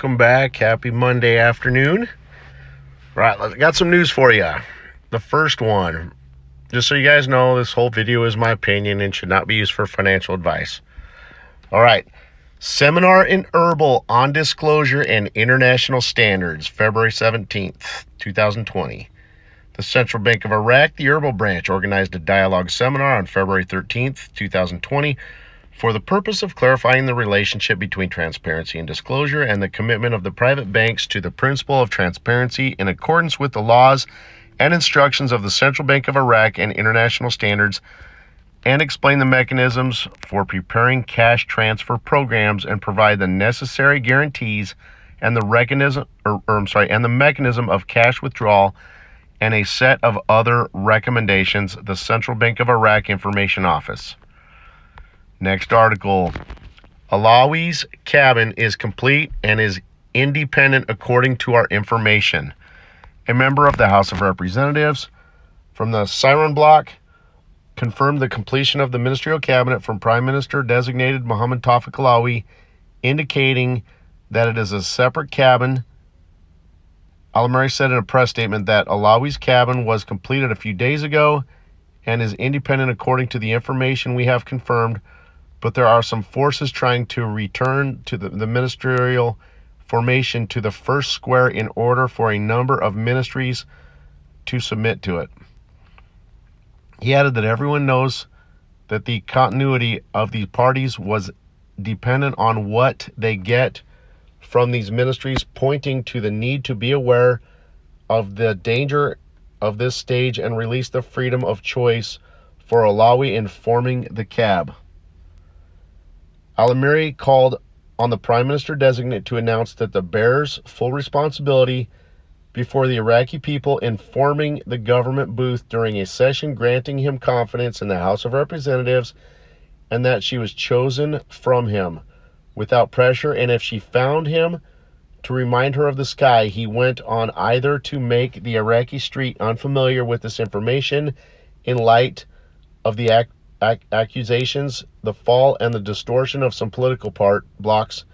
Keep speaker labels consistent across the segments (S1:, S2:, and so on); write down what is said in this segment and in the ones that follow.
S1: Welcome back. Happy Monday afternoon. Right, I got some news for you. The first one, just so you guys know, this whole video is my opinion and should not be used for financial advice. All right. Seminar in Erbil on Disclosure and International Standards, February 17th, 2020. The Central Bank of Iraq, the Erbil branch, organized a dialogue seminar on February 13th, 2020, for the purpose of clarifying the relationship between transparency and disclosure and the commitment of the private banks to the principle of transparency in accordance with the laws and instructions of the Central Bank of Iraq and international standards, and explain the mechanisms for preparing cash transfer programs and provide the necessary guarantees and the mechanism of cash withdrawal and a set of other recommendations, the Central Bank of Iraq Information Office. Next article. Alawi's cabin is complete and is independent according to our information. A member of the House of Representatives from the Siron bloc confirmed the completion of the ministerial cabinet from Prime Minister designated Mohammed Tawfiq Alawi, indicating that it is a separate cabin. Al-Amiri said in a press statement that Alawi's cabin was completed a few days ago and is independent according to the information we have confirmed, but there are some forces trying to return to the ministerial formation to the first square in order for a number of ministries to submit to it. He added that everyone knows that the continuity of these parties was dependent on what they get from these ministries, pointing to the need to be aware of the danger of this stage and release the freedom of choice for Alawi in forming the CAB. Al-Amiri called on the Prime Minister designate to announce that the bears full responsibility before the Iraqi people in forming the government booth during a session granting him confidence in the House of Representatives, and that she was chosen from him without pressure, and if she found him to remind her of the sky, he went on either to make the Iraqi street unfamiliar with this information in light of the accusations, the fall, and the distortion of some political blocks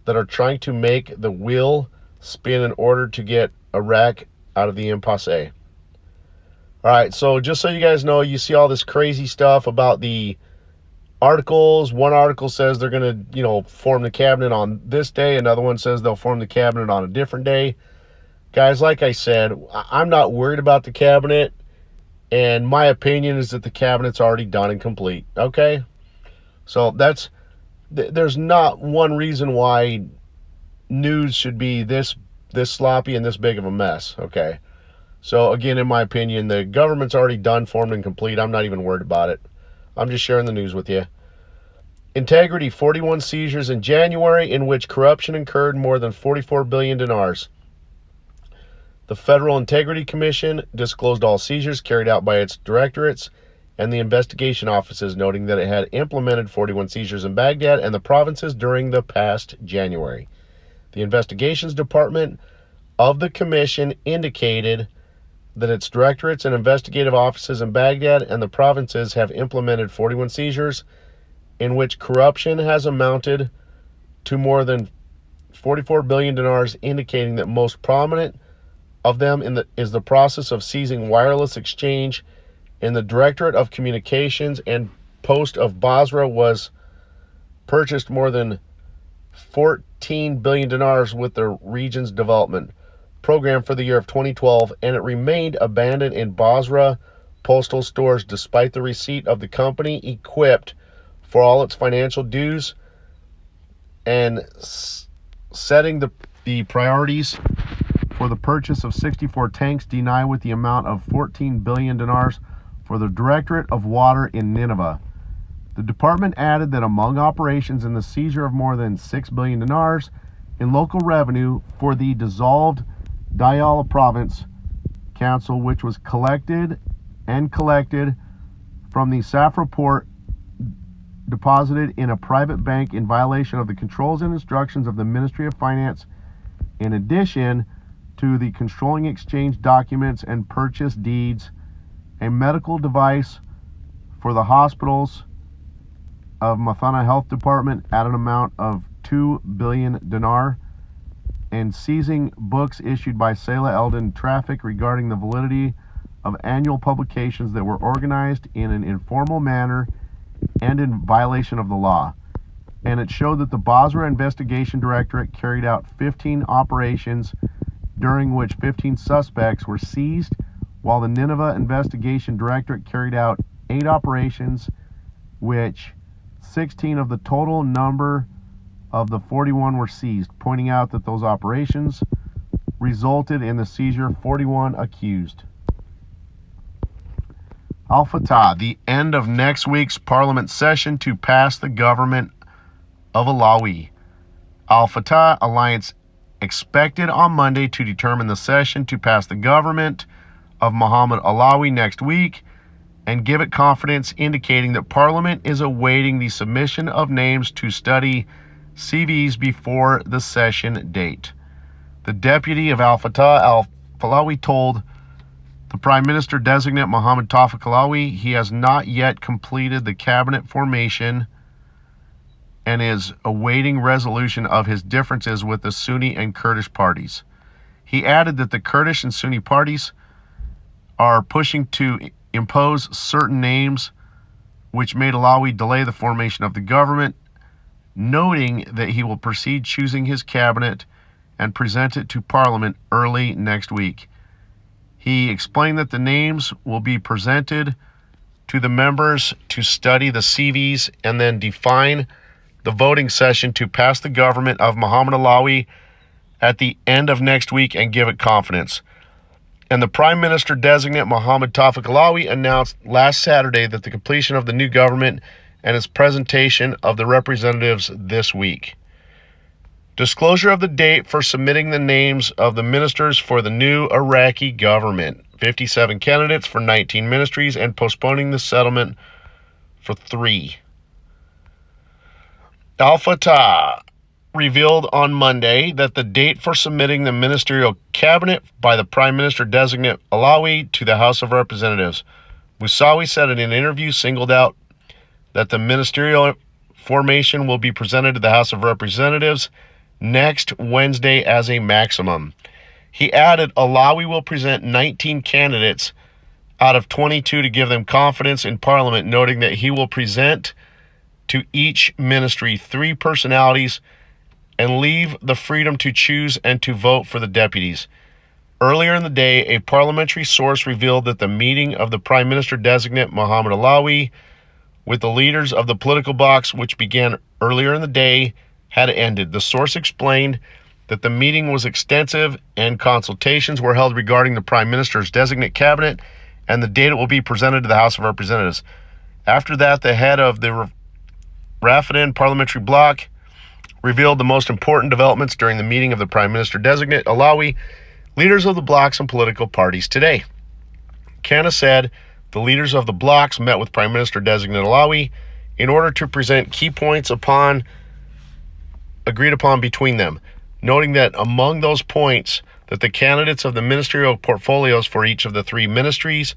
S1: that are trying to make the wheel spin in order to get Iraq out of the impasse. All right, so just so you guys know, you see all this crazy stuff about the articles. One article says they're going to, form the cabinet on this day. Another one says they'll form the cabinet on a different day. Guys, like I said, I'm not worried about the cabinet. And my opinion is that the cabinet's already done and complete. Okay? So there's not one reason why news should be this sloppy and this big of a mess. Okay? So again, in my opinion, the government's already done, formed, and complete. I'm not even worried about it. I'm just sharing the news with you. Integrity, 41 seizures in January in which corruption incurred more than 44 billion dinars. The Federal Integrity Commission disclosed all seizures carried out by its directorates and the investigation offices, noting that it had implemented 41 seizures in Baghdad and the provinces during the past January. The investigations department of the commission indicated that its directorates and investigative offices in Baghdad and the provinces have implemented 41 seizures in which corruption has amounted to more than 44 billion dinars, indicating that most prominent of them is the process of seizing wireless exchange in the Directorate of Communications and Post of Basra was purchased more than 14 billion dinars with the region's development program for the year of 2012, and it remained abandoned in Basra postal stores despite the receipt of the company equipped for all its financial dues and setting the priorities for the purchase of 64 tanks denied with the amount of 14 billion dinars for the Directorate of Water in Nineveh. The department added that among operations in the seizure of more than 6 billion dinars in local revenue for the dissolved Diyala Province Council, which was collected from the Safra port, deposited in a private bank in violation of the controls and instructions of the Ministry of Finance, in addition to the controlling exchange documents and purchase deeds, a medical device for the hospitals of Mathana Health Department at an amount of 2 billion dinar, and seizing books issued by Selah Eldon Traffic regarding the validity of annual publications that were organized in an informal manner and in violation of the law. And it showed that the Basra Investigation Directorate carried out 15 operations during which 15 suspects were seized, while the Nineveh Investigation Directorate carried out 8 operations, which 16 of the total number of the 41 were seized, pointing out that those operations resulted in the seizure of 41 accused. Al-Fatah, the end of next week's parliament session to pass the government of Alawi. Al-Fatah alliance expected on Monday to determine the session to pass the government of Muhammad Alawi next week and give it confidence, indicating that Parliament is awaiting the submission of names to study CVs before the session date. The deputy of Al-Fatah, Al-Falawi, told the Prime Minister designate Mohammed Tawfiq Alawi he has not yet completed the cabinet formation and is awaiting resolution of his differences with the Sunni and Kurdish parties. He added that the Kurdish and Sunni parties are pushing to impose certain names, which made Alawi delay the formation of the government, noting that he will proceed choosing his cabinet and present it to Parliament early next week. He explained that the names will be presented to the members to study the CVs and then define the voting session to pass the government of Muhammad Alawi at the end of next week and give it confidence. And the Prime Minister designate Mohammed Tawfiq Alawi announced last Saturday that the completion of the new government and its presentation of the representatives this week. Disclosure of the date for submitting the names of the ministers for the new Iraqi government. 57 candidates for 19 ministries and postponing the settlement for 3. Al-Fatah revealed on Monday that the date for submitting the ministerial cabinet by the Prime Minister designate Alawi to the House of Representatives. Musawi said in an interview singled out that the ministerial formation will be presented to the House of Representatives next Wednesday as a maximum. He added Alawi will present 19 candidates out of 22 to give them confidence in Parliament, noting that he will present to each ministry 3 personalities and leave the freedom to choose and to vote for the deputies. Earlier in the day, a parliamentary source revealed that the meeting of the Prime Minister designate Mohammed Alawi with the leaders of the political blocs, which began earlier in the day, had ended. The source explained that the meeting was extensive and consultations were held regarding the Prime Minister's designate cabinet and the date it will be presented to the House of Representatives. After that, the head of the Rafidin parliamentary bloc revealed the most important developments during the meeting of the Prime Minister designate Alawi, leaders of the blocs and political parties today. Kana said the leaders of the blocs met with Prime Minister designate Alawi in order to present key points agreed upon between them, noting that among those points that the candidates of the ministerial portfolios for each of the 3 ministries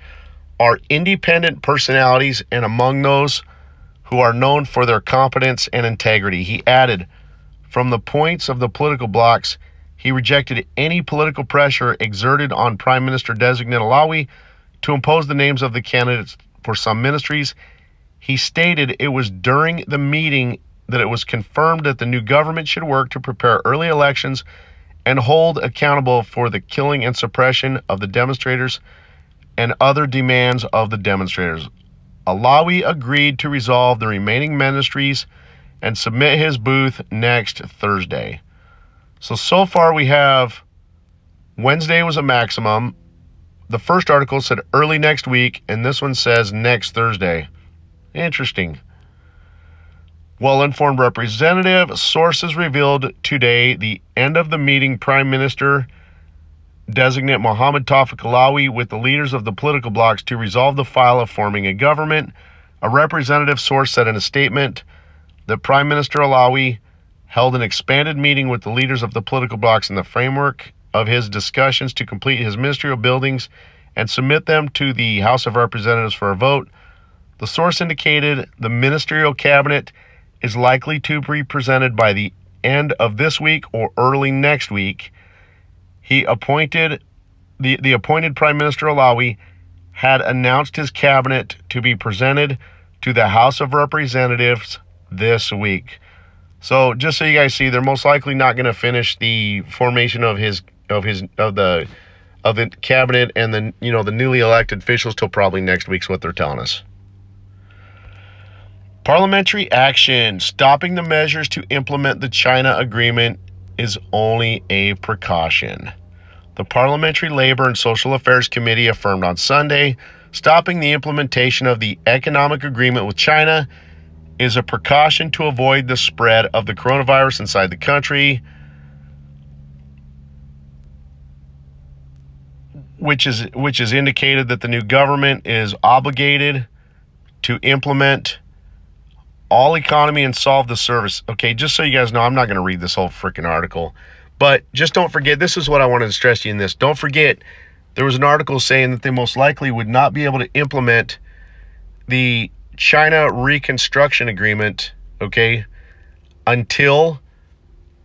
S1: are independent personalities and among those who are known for their competence and integrity. He added, from the points of the political blocs, he rejected any political pressure exerted on Prime Minister designate Alawi to impose the names of the candidates for some ministries. He stated it was during the meeting that it was confirmed that the new government should work to prepare early elections and hold accountable for the killing and suppression of the demonstrators and other demands of the demonstrators. Alawi agreed to resolve the remaining ministries and submit his booth next Thursday. So far we have Wednesday was a maximum. The first article said early next week, and this one says next Thursday. Interesting. Well-informed representative sources revealed today the end of the meeting Prime Minister designate Mohammed Tawfiq Alawi with the leaders of the political blocs to resolve the file of forming a government. A representative source said in a statement that Prime Minister Alawi held an expanded meeting with the leaders of the political blocs in the framework of his discussions to complete his ministerial buildings and submit them to the House of Representatives for a vote. The source indicated the ministerial cabinet is likely to be presented by the end of this week or early next week. He appointed the appointed Prime Minister Alawi had announced his cabinet to be presented to the House of Representatives this week. So just so you guys see, they're most likely not going to finish the formation of the cabinet and the newly elected officials till probably next week's what they're telling us. Parliamentary action stopping the measures to implement the China agreement is only a precaution. The Parliamentary Labor and Social Affairs Committee affirmed on Sunday stopping the implementation of the economic agreement with China is a precaution to avoid the spread of the coronavirus inside the country, which is indicated that the new government is obligated to implement all economy and solve the service. Okay, just so you guys know, I'm not going to read this whole freaking article, but just don't forget, this is what I wanted to stress to you in this. Don't forget, there was an article saying that they most likely would not be able to implement the China Reconstruction Agreement, okay, until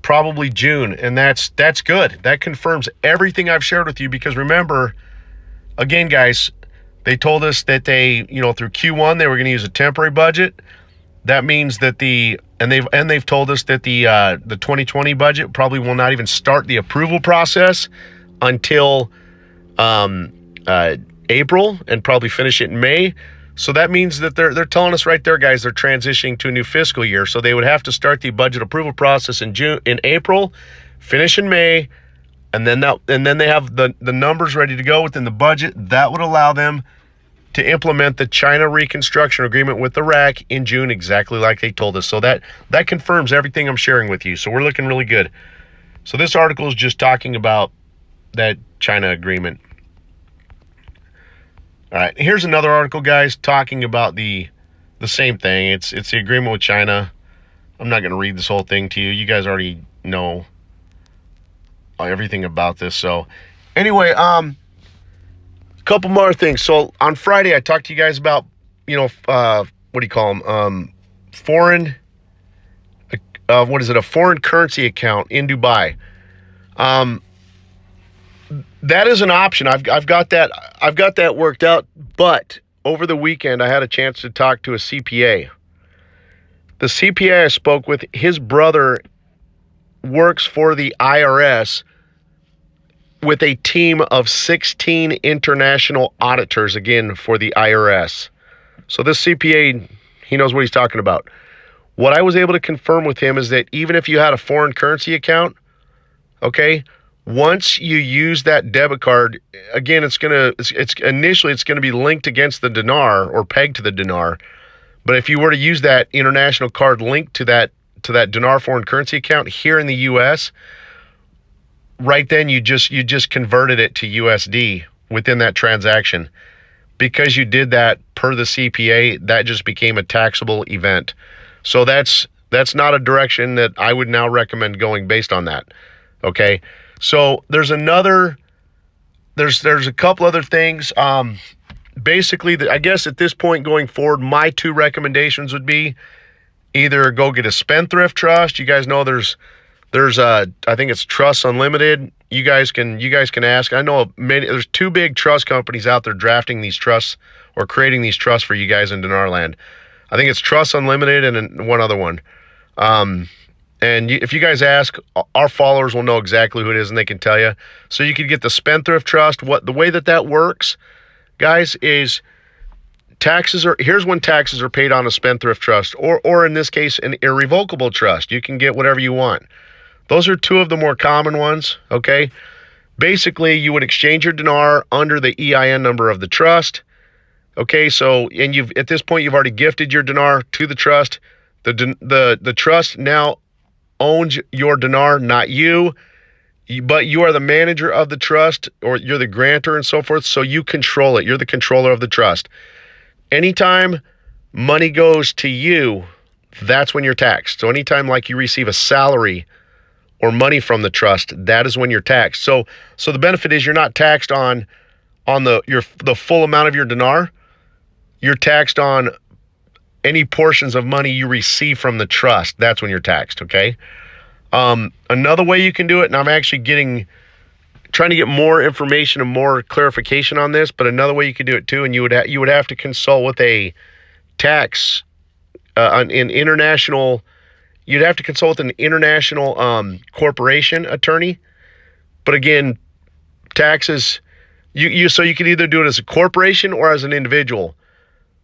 S1: probably June, and that's good. That confirms everything I've shared with you, because remember, again, guys, they told us that they, through Q1 they were going to use a temporary budget. That means that they've told us that the 2020 budget probably will not even start the approval process until April, and probably finish it in May. So that means that they're telling us right there, guys, they're transitioning to a new fiscal year. So they would have to start the budget approval process in April, finish in May, and then they have the numbers ready to go within the budget. That would allow them to implement the China Reconstruction Agreement with Iraq in June, exactly like they told us. So that confirms everything I'm sharing with you. So we're looking really good. So this article is just talking about that China agreement. All right, here's another article, guys, talking about the same thing. It's the agreement with China. I'm not going to read this whole thing to you. You guys already know everything about this. So anyway, couple more things. So on Friday, I talked to you guys about, what do you call them? A foreign currency account in Dubai. That is an option. I've got that worked out. But over the weekend, I had a chance to talk to a CPA. The CPA I spoke with, his brother works for the IRS with a team of 16 international auditors, again, for the IRS. So this CPA, he knows what he's talking about. What I was able to confirm with him is that even if you had a foreign currency account, okay, once you use that debit card, again, it's initially going to be linked against the dinar or pegged to the dinar. But if you were to use that international card linked to that dinar foreign currency account here in the US, right then you just converted it to USD within that transaction. Because you did that per the CPA, that just became a taxable event. So that's not a direction that I would now recommend going based on that. Okay? So there's a couple other things. Basically, I guess at this point going forward, my two recommendations would be either go get a spendthrift trust. You guys know there's I think it's Trust Unlimited. You guys can ask. I know there's two big trust companies out there drafting these trusts or creating these trusts for you guys in Dinarland. I think it's Trust Unlimited and one other one. And if you guys ask, our followers will know exactly who it is and they can tell you. So you could get the Spendthrift Trust. The way that works, guys, is here's when taxes are paid on a Spendthrift Trust, or in this case, an irrevocable trust. You can get whatever you want. Those are two of the more common ones, okay? Basically, you would exchange your dinar under the EIN number of the trust. Okay, so at this point you've already gifted your dinar to the trust. The trust now owns your dinar, not you, but you are the manager of the trust, or you're the grantor and so forth, so you control it. You're the controller of the trust. Anytime money goes to you, that's when you're taxed. So anytime like you receive a salary or money from the trust, that is when you're taxed. So the benefit is you're not taxed on the full amount of your dinar. You're taxed on any portions of money you receive from the trust. That's when you're taxed, okay? Another way you can do it, and I'm actually trying to get more information and more clarification on this, but another way you could do it too, and you would have to consult with a tax an international. You'd have to consult an international corporation attorney. But again, taxes, so you can either do it as a corporation or as an individual.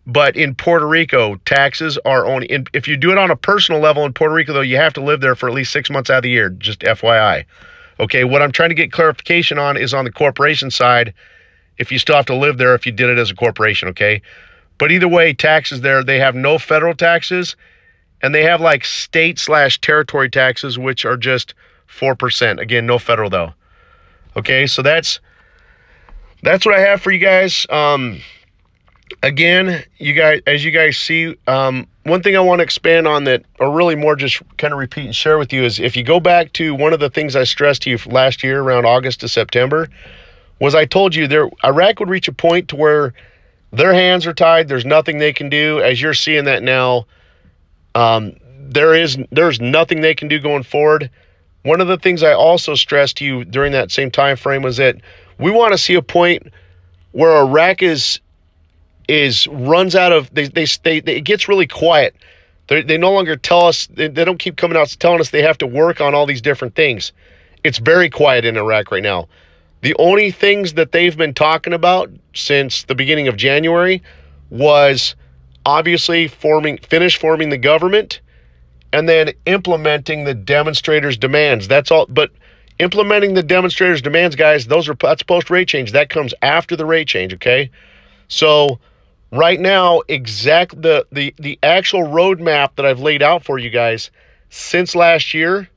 S1: But in Puerto Rico, taxes are only, if you do it on a personal level in Puerto Rico, though, you have to live there for at least 6 months out of the year, just FYI. Okay, what I'm trying to get clarification on is on the corporation side, if you still have to live there if you did it as a corporation, okay? But either way, taxes there, they have no federal taxes, and they have like state/territory taxes, which are just 4%. Again, no federal though. Okay, so that's what I have for you guys. Again, you guys, as you guys see, one thing I want to expand on that, or really more just kind of repeat and share with you, is if you go back to one of the things I stressed to you last year around August to September, was I told you Iraq would reach a point to where their hands are tied. There's nothing they can do. As you're seeing that now, there's nothing they can do going forward. One of the things I also stressed to you during that same time frame was that we want to see a point where Iraq runs out of, it gets really quiet. They no longer tell us, they don't keep coming out telling us they have to work on all these different things. It's very quiet in Iraq right now. The only things that they've been talking about since the beginning of January was obviously finish forming the government and then implementing the demonstrators' demands. That's all. But implementing the demonstrators' demands, guys, that's post-rate change. That comes after the rate change, okay? So right now, the actual roadmap that I've laid out for you guys since last year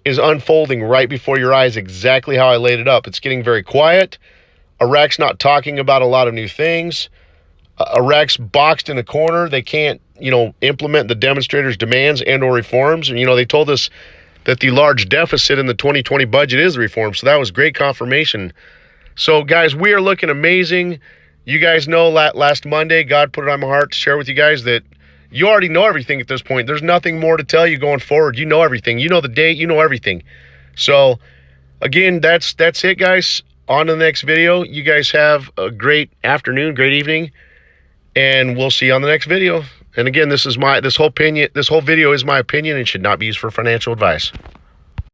S1: is unfolding right before your eyes, exactly how I laid it up. It's getting very quiet. Iraq's not talking about a lot of new things. Iraq's boxed in a corner. They can't, implement the demonstrators' demands and or reforms. And, they told us that the large deficit in the 2020 budget is the reform. So that was great confirmation. So, guys, we are looking amazing. You guys know last Monday, God put it on my heart to share with you guys that you already know everything at this point. There's nothing more to tell you going forward. You know everything. You know the date. You know everything. So, again, that's it, guys. On to the next video. You guys have a great afternoon, great evening, and we'll see you on the next video. And again, this whole video is my opinion and should not be used for financial advice.